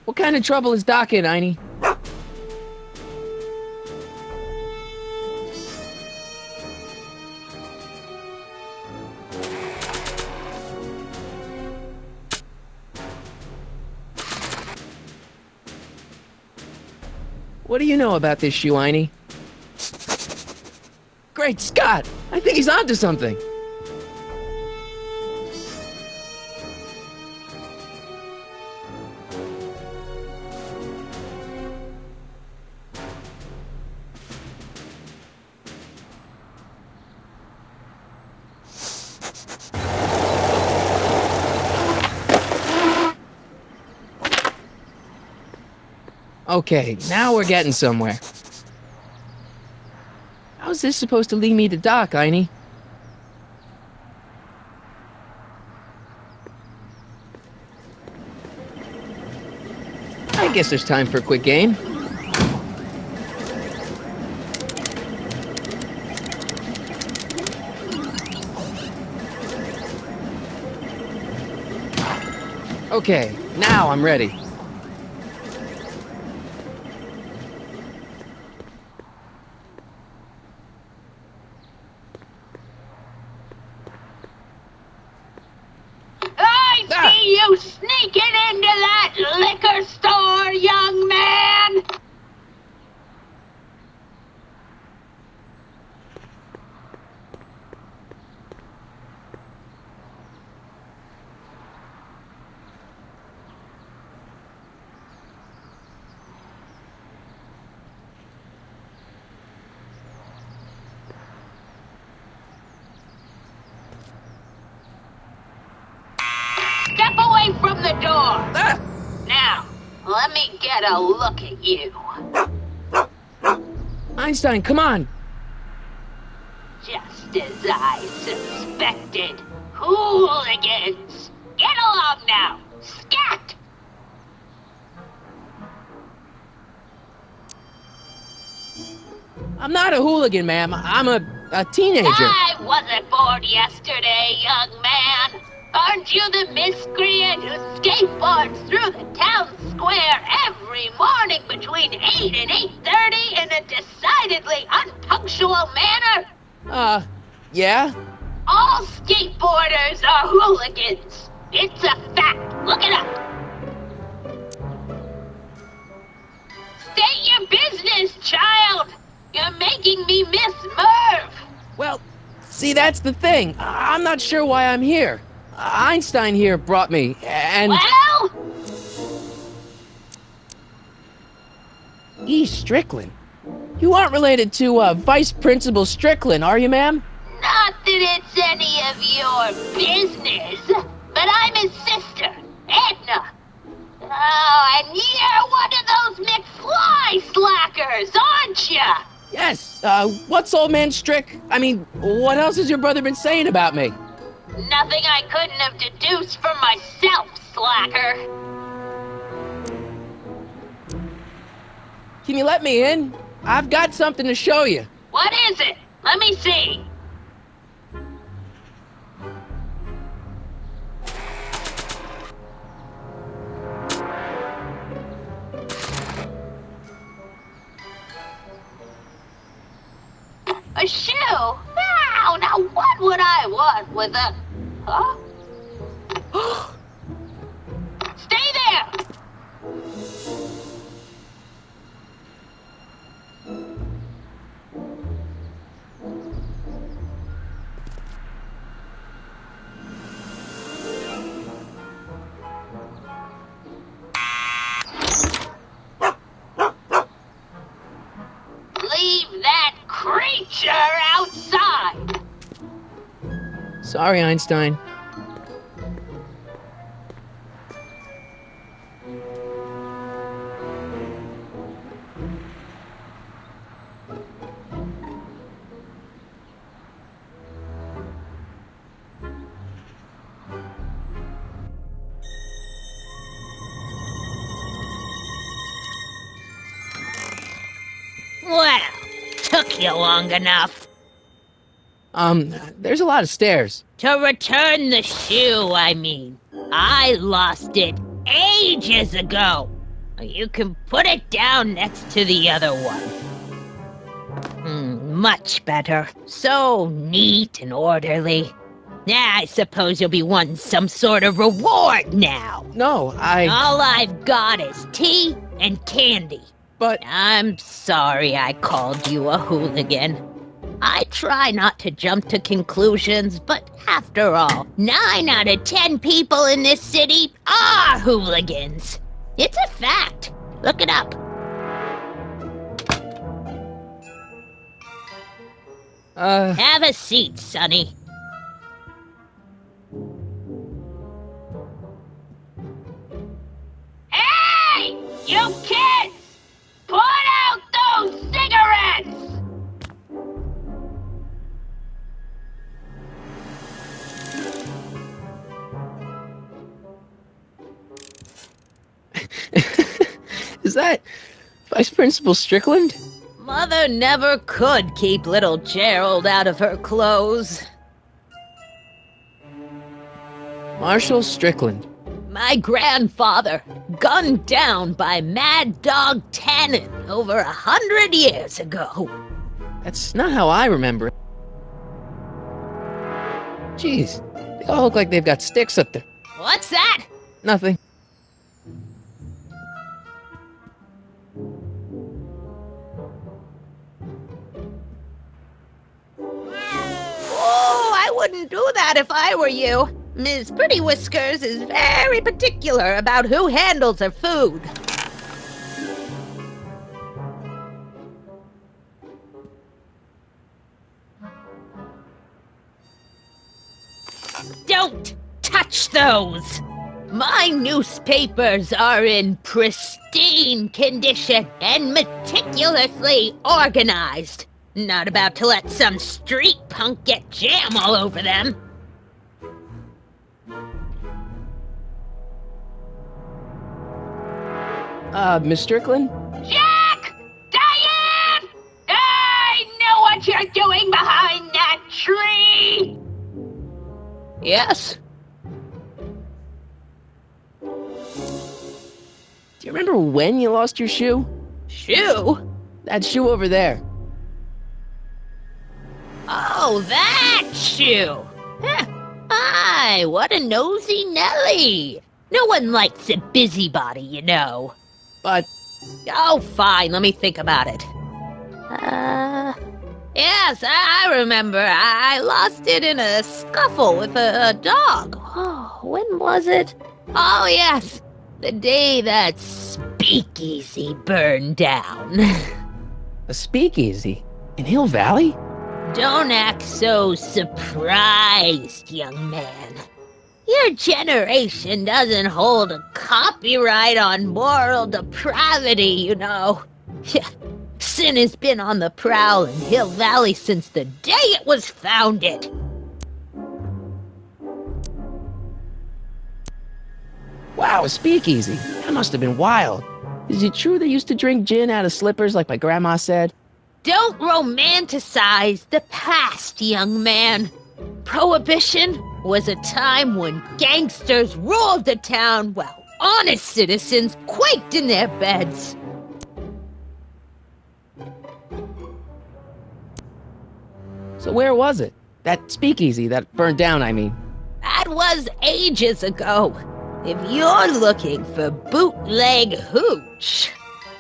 What kind of trouble is Doc in, Einie? What do you know about this shoe, Einie? Great Scott! I think he's onto something! Okay, now we're getting somewhere. How's this supposed to lead me to Doc, Einie? I guess there's time for a quick game. Okay, now I'm ready. You sneaking into that liquor store, young man! Step away from the door! Ah! Now, let me get a look at you. Einstein, come on! Just as I suspected. Hooligans! Get along now! Scat! I'm not a hooligan, ma'am. I'm a teenager. I wasn't born yesterday, young man. Aren't you the miscreant who skateboards through the town square every morning between 8 and 8:30 in a decidedly unpunctual manner? Yeah? All skateboarders are hooligans. It's a fact. Look it up. State your business, child. You're making me miss Merv. Well, see, that's the thing. I'm not sure why I'm here. Einstein here brought me, and... Well? E. Strickland? You aren't related to, Vice Principal Strickland, are you, ma'am? Not that it's any of your business, but I'm his sister, Edna. Oh, and you're one of those McFly slackers, aren't you? Yes, what's old man Strick? I mean, what else has your brother been saying about me? Nothing I couldn't have deduced for myself, slacker. Can you let me in? I've got something to show you. What is it? Let me see. A shoe? Now what would I want with a... Huh? Stay there! Leave that creature outside! Sorry, Einstein. Well, took you long enough. There's a lot of stairs. To return the shoe, I mean. I lost it ages ago. You can put it down next to the other one. Much better. So neat and orderly. I suppose you'll be wanting some sort of reward now. No, All I've got is tea and candy. But... I'm sorry I called you a hooligan. I try not to jump to conclusions, but after all, 9 out of 10 people in this city are hooligans. It's a fact. Look it up. Have a seat, Sonny. Hey! You kids! Put out those cigarettes! Is that Vice Principal Strickland? Mother never could keep little Gerald out of her clothes. Marshall Strickland. My grandfather, gunned down by Mad Dog Tannen over 100 years ago. That's not how I remember it. Jeez, they all look like they've got sticks up there. What's that? Nothing. Oh, I wouldn't do that if I were you. Ms. Pretty Whiskers is very particular about who handles her food. Don't touch those! My newspapers are in pristine condition and meticulously organized. Not about to let some street punk get jam all over them. Miss Strickland? Jack! Diane! I know what you're doing behind that tree! Yes? Do you remember when you lost your shoe? Shoe? That shoe over there. Oh, that shoe! Huh. Aye, what a nosy Nelly! No one likes a busybody, you know. But... Oh, fine, let me think about it. Yes, I remember. I lost it in a scuffle with a dog. Oh, when was it? Oh, yes, the day that speakeasy burned down. a speakeasy? In Hill Valley? Don't act so surprised, young man. Your generation doesn't hold a copyright on moral depravity, you know. Sin has been on the prowl in Hill Valley since the day it was founded. Wow, a speakeasy. That must have been wild. Is it true they used to drink gin out of slippers like my grandma said? Don't romanticize the past, young man. Prohibition was a time when gangsters ruled the town while honest citizens quaked in their beds. So where was it? That speakeasy that burned down, I mean. That was ages ago. If you're looking for bootleg hooch.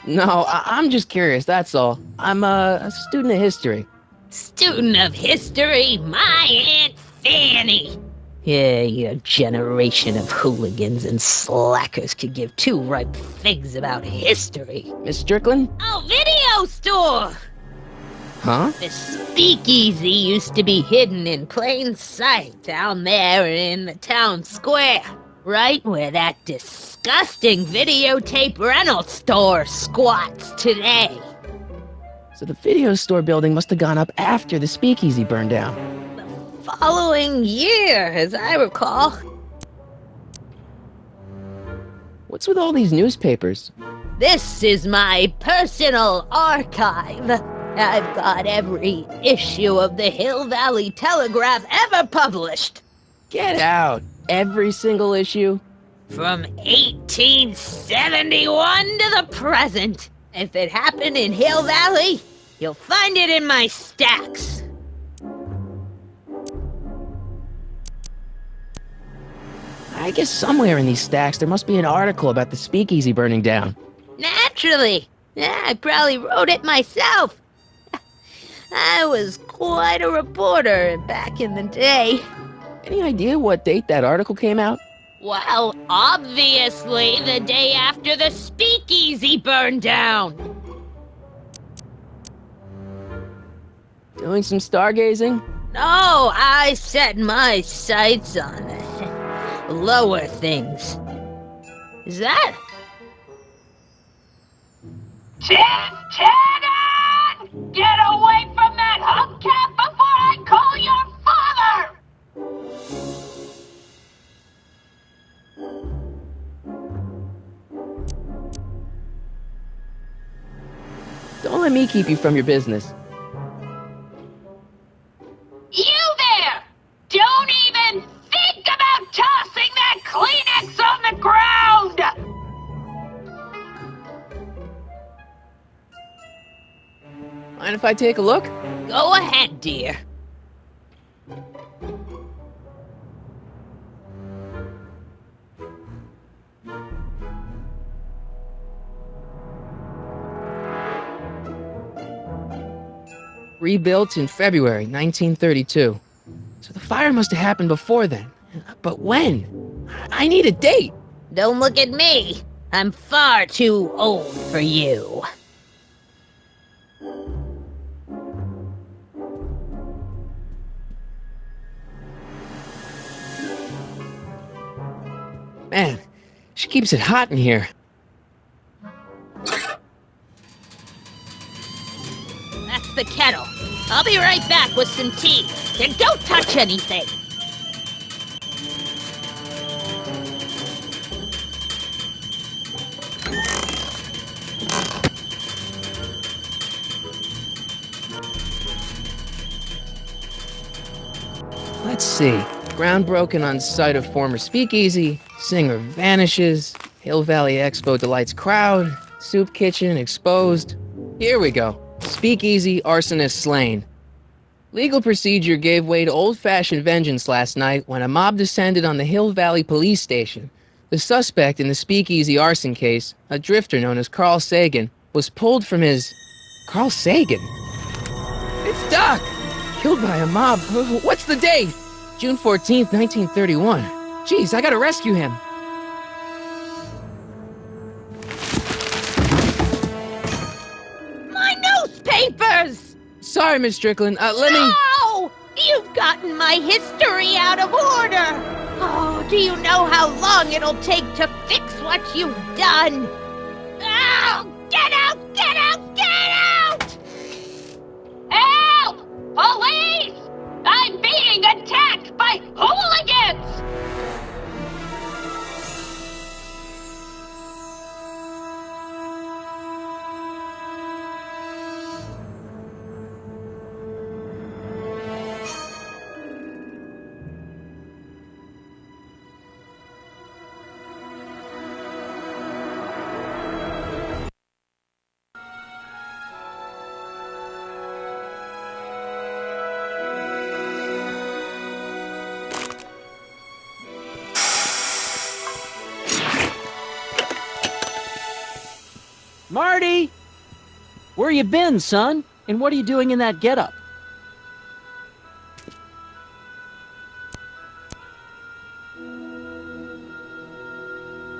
No, I'm just curious, that's all. I'm a student of history. Student of history, my Aunt Fanny. Yeah, your generation of hooligans and slackers could give two ripe figs about history. Miss Strickland? Oh, video store! Huh? The speakeasy used to be hidden in plain sight down there in the town square. Right where that disgusting videotape rental store squats today. So the video store building must have gone up after the speakeasy burned down. The following year, as I recall. What's with all these newspapers? This is my personal archive. I've got every issue of the Hill Valley Telegraph ever published. Get out! Every single issue? From 1871 to the present. If it happened in Hill Valley, you'll find it in my stacks. I guess somewhere in these stacks there must be an article about the speakeasy burning down. Naturally. Yeah, I probably wrote it myself. I was quite a reporter back in the day. Any idea what date that article came out? Well, obviously the day after the speakeasy burned down. Doing some stargazing? No, I set my sights on lower things. Is that? Tannen! Get away from that hubcap before I call your father! Don't let me keep you from your business. You there! Don't even think about tossing that Kleenex on the ground! Mind if I take a look? Go ahead, dear. Rebuilt in February 1932. So the fire must have happened before then. But when? I need a date! Don't look at me. I'm far too old for you. Man, she keeps it hot in here. That's the kettle. I'll be right back with some tea. And don't touch anything. Let's see. Ground broken on site of former speakeasy. Singer vanishes. Hill Valley Expo delights crowd. Soup kitchen exposed. Here we go. Speakeasy arsonist slain. Legal procedure gave way to old-fashioned vengeance last night when a mob descended on the Hill Valley police station. The suspect in the speakeasy arson case, a drifter known as Carl Sagan, was pulled from his... Carl Sagan? It's Doc! Killed by a mob. What's the date? June 14th, 1931. Jeez, I gotta rescue him. My newspapers! Sorry, Miss Strickland. Let me... No! You've gotten my history out of order! Oh, do you know how long it'll take to fix what you've done? Oh, get out! Get out! Get out! Help! Police! I'm being attacked by hooligans! Marty! Where you been, son? And what are you doing in that getup?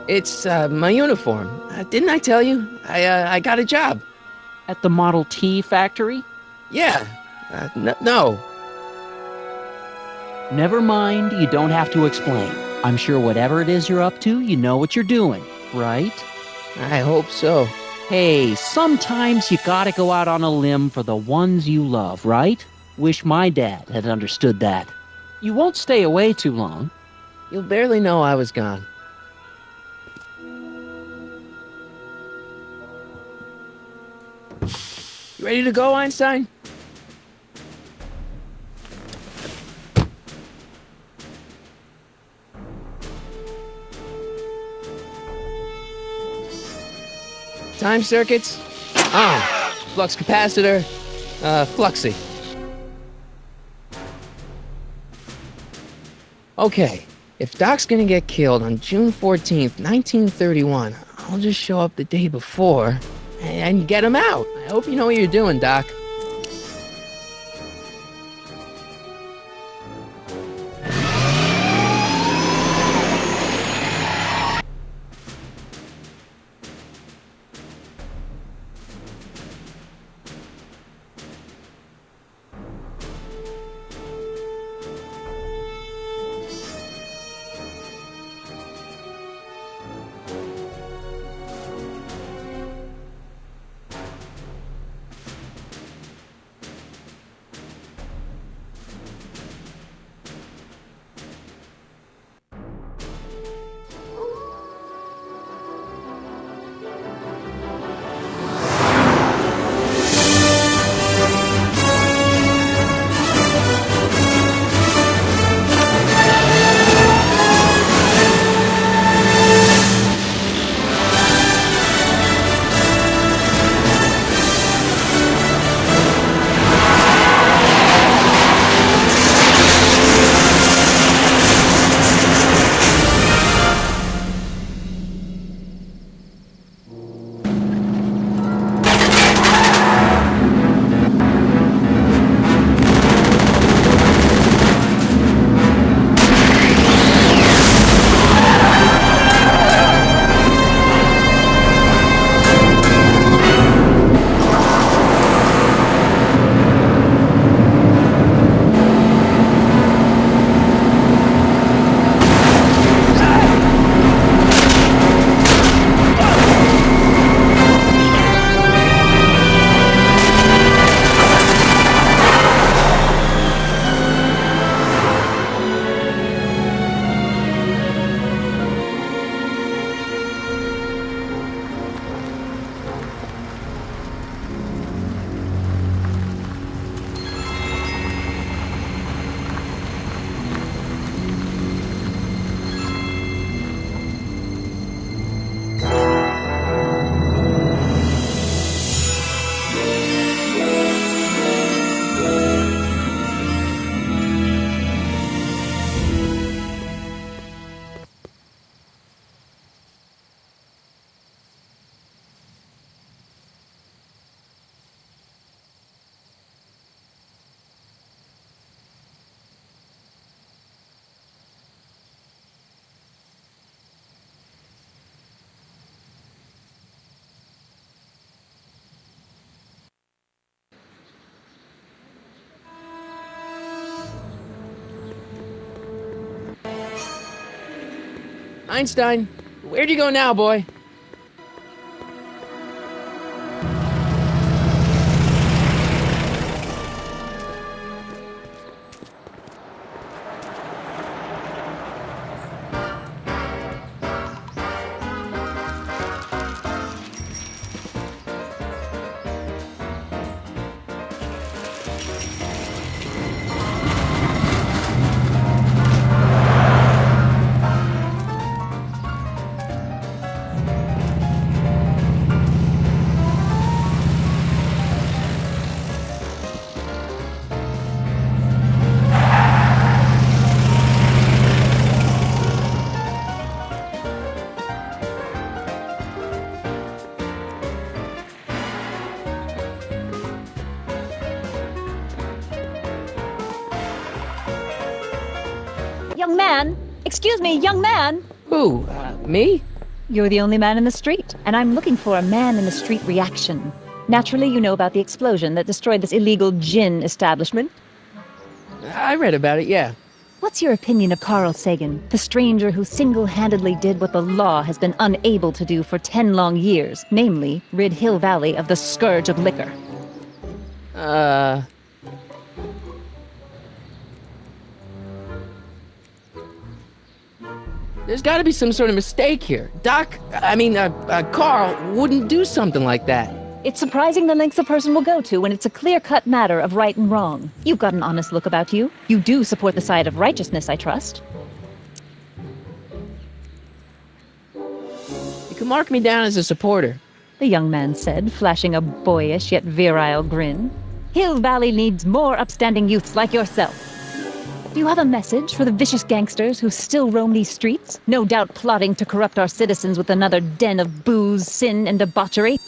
It's, my uniform. Didn't I tell you? I got a job. At the Model T factory? Yeah. No. Never mind, you don't have to explain. I'm sure whatever it is you're up to, you know what you're doing, right? I hope so. Hey, sometimes you gotta go out on a limb for the ones you love, right? Wish my dad had understood that. You won't stay away too long. You'll barely know I was gone. You ready to go, Einstein? Time circuits? On. Flux capacitor? Fluxy. Okay, if Doc's gonna get killed on June 14th, 1931, I'll just show up the day before and get him out. I hope you know what you're doing, Doc. Einstein, where'd you go now, boy? Young man! Excuse me, young man! Who? Me? You're the only man in the street, and I'm looking for a man-in-the-street reaction. Naturally, you know about the explosion that destroyed this illegal gin establishment. I read about it, yeah. What's your opinion of Carl Sagan, the stranger who single-handedly did what the law has been unable to do for 10 long years, namely, rid Hill Valley of the scourge of liquor? There's gotta be some sort of mistake here. Carl wouldn't do something like that. It's surprising the lengths a person will go to when it's a clear-cut matter of right and wrong. You've got an honest look about you. You do support the side of righteousness, I trust. You can mark me down as a supporter. the young man said, flashing a boyish yet virile grin. Hill Valley needs more upstanding youths like yourself. Do you have a message for the vicious gangsters who still roam these streets, no doubt plotting to corrupt our citizens with another den of booze, sin, and debauchery?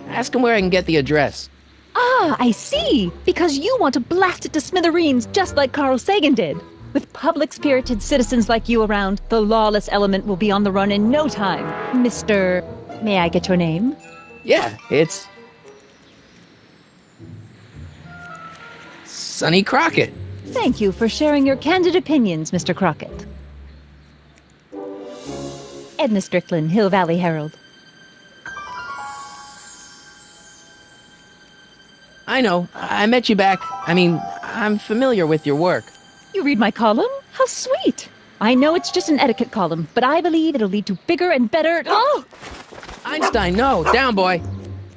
Ask him where I can get the address. Ah, I see! Because you want to blast it to smithereens just like Carl Sagan did. With public-spirited citizens like you around, the lawless element will be on the run in no time. Mr. May I get your name? Yeah, it's... Sonny Crockett. Thank you for sharing your candid opinions, Mr. Crockett. Edna Strickland, Hill Valley Herald. I know. I met you back. I'm familiar with your work. You read my column? How sweet! I know it's just an etiquette column, but I believe it'll lead to bigger and better... Oh! Einstein, no. Down, boy.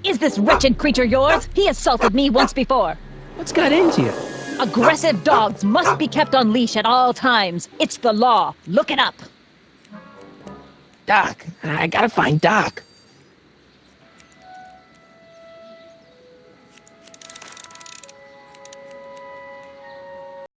Is this wretched creature yours? He assaulted me once before. What's got into you? Aggressive dogs must be kept on leash at all times. It's the law. Look it up. Doc. I gotta find Doc.